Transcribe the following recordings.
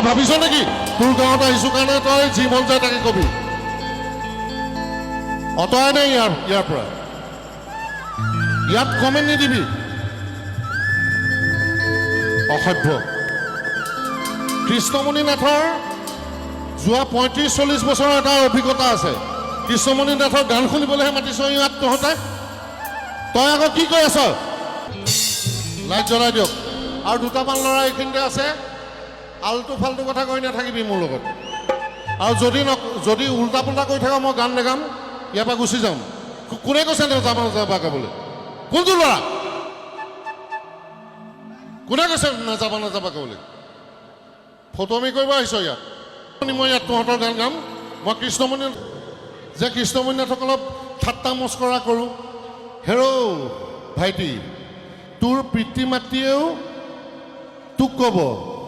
তই ভাবিছ নেকি তোৰ গাঁৱত আহিছোঁ কাৰণে তই যি মন যায় তাকে কবি? অঁতৰাই নাই ইয়াৰ পৰা। ইয়াত কমেণ্ট নিদিবি, অসভ্য। কৃষ্ণমণি নাথৰ যোৱা ৩৫-৪০ বছৰৰ এটা অভিজ্ঞতা আছে। কৃষ্ণমণি নাথৰ গান শুনিবলৈহে মাতিছ ইয়াত তহঁতে। তই আকৌ কি কৈ আছ? লাইট জ্বলাই দিয়ক। আৰু দুটামান ল'ৰা এইখিনিতে আছে, আলটু ফাল্টু কথা কৈ নাথাকিবি মোৰ লগত। আৰু যদি উল্টা পুল্টা কৰি থাক মই গান নেগাম, ইয়াৰ পৰা গুচি যাম। কোনে কৈছে নাযাবা গাবলৈ? কোনটো ল'ৰা? কোনে কৈছে নাযাবা গাবলৈ? ফটোমি কৰিব আহিছ ইয়াত? মই ইয়াত তহঁতৰ গান গাম। মই কৃষ্ণমণি নাথসকলক ঠাট্টা মস্কৰা কৰোঁ। হেৰৌ ভাইটি, তোৰ পিতৃ মাতৃয়েও তোক ক'ব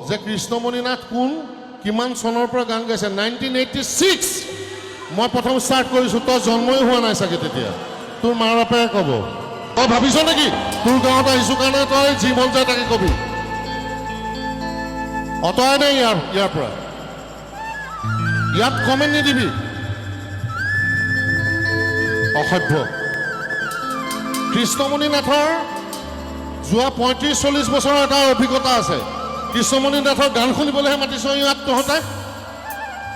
যে কৃষ্ণমণি নাথ কোন, কিমান চনৰ পৰা গান গাইছে। 1986 মই প্ৰথম ষ্টাৰ্ট কৰিছোঁ, তই জন্মই হোৱা নাই চাগে তেতিয়া। তোৰ মা বাপেৰে ক'ব। তই ভাবিছ নেকি তোৰ গাঁৱত আহিছোঁ কাৰণে তই যি মন যায় তাকে কবি? অঁতৰাই নাই ইয়াৰ পৰা। ইয়াত কমেণ্ট নিদিবি, অসভ্য। কৃষ্ণমণি নাথৰ যোৱা ৩৫-৪০ বছৰৰ এটা অভিজ্ঞতা আছে। কৃষ্ণমণি নাথৰ গান শুনিবলৈহে মাতিছ ইয়াত তহঁতে।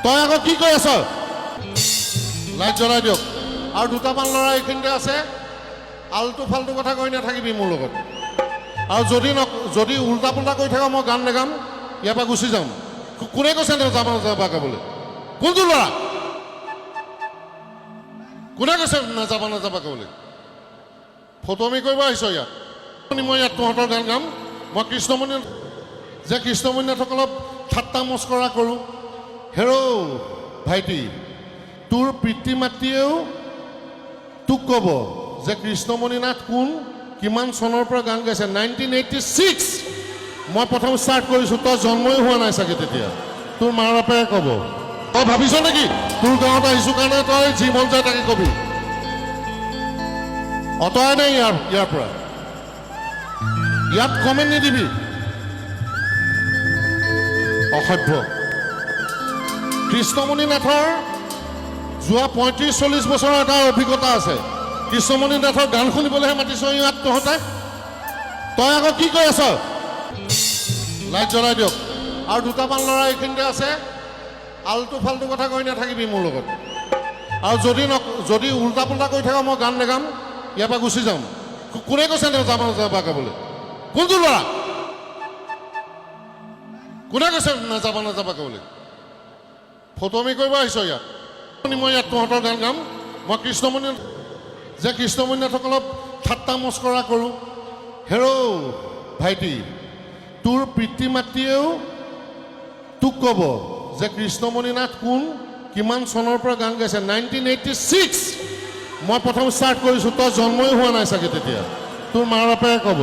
তই আকৌ কি কৈ আছ? লাইট জ্বলাই দিয়ক। আৰু দুটামান ল'ৰা এইখিনিতে আছে, আলটু ফাল্টু কথা কৈ নাথাকিবি মোৰ লগত। আৰু যদি উল্টা পুল্টা কৰি থাক মই গান নেগাম, ইয়াৰ পৰা গুচি যাম। কোনে কৈছে নাযাবা গাবলৈ? কোনটো ল'ৰা? কোনে কৈছে নাযাবা গাবলৈ? ফটোমি কৰিব আহিছ ইয়াত? মই ইয়াত তহঁতৰ গান গাম। মই কৃষ্ণমণি নাথসকলক ঠাট্টা মস্কৰা কৰোঁ। হেৰৌ ভাইটি, তোৰ পিতৃ মাতৃয়েও তোক ক'ব যে কৃষ্ণমণি নাথ কোন, কিমান চনৰ পৰা গান গাইছে। 1986 মই প্ৰথম ষ্টাৰ্ট কৰিছোঁ, তই জন্মই হোৱা নাই চাগে তেতিয়া। তোৰ মা বাপেৰে ক'ব। তই ভাবিছ নেকি তোৰ গাঁৱত আহিছোঁ কাৰণে তই যি মন যায় তাকে কবি? অঁতৰাই নাই ইয়াৰ পৰা। ইয়াত কমেণ্ট নিদিবি, অসভ্য। কৃষ্ণমণি নাথৰ যোৱা ৩৫-৪০ বছৰৰ এটা অভিজ্ঞতা আছে। কৃষ্ণমণি নাথৰ গান শুনিবলৈহে মাতিছ ইয়াত তহঁতে। তই আকৌ কি কৈ আছ? লাইট জ্বলাই দিয়ক। আৰু দুটামান ল'ৰা এইখিনিতে আছে, আলটু ফাল্টু কথা কৈ নাথাকিবি মোৰ লগত। আৰু যদি উল্টা পুল্টা কৰি থাক মই গান নেগাম, ইয়াৰ পৰা গুচি যাম। কোনে কৈছে নাযাবা গাবলৈ? কোনটো ল'ৰা? কোনে কৈছে নাযাবা গাবলৈ? ফটোমি কৰিব আহিছ ইয়াত? মই ইয়াত তহঁতৰ গান গাম। মই কৃষ্ণমণি নাথসকলক ঠাট্টা মস্কৰা কৰোঁ। হেৰৌ ভাইটি, তোৰ পিতৃ মাতৃয়েও তোক ক'ব যে কৃষ্ণমণি নাথ কোন, কিমান চনৰ পৰা গান গাইছে। 1986 মই প্ৰথম ষ্টাৰ্ট কৰিছোঁ, তই জন্মই হোৱা নাই চাগে তেতিয়া। তোৰ মা বাপেৰে ক'ব।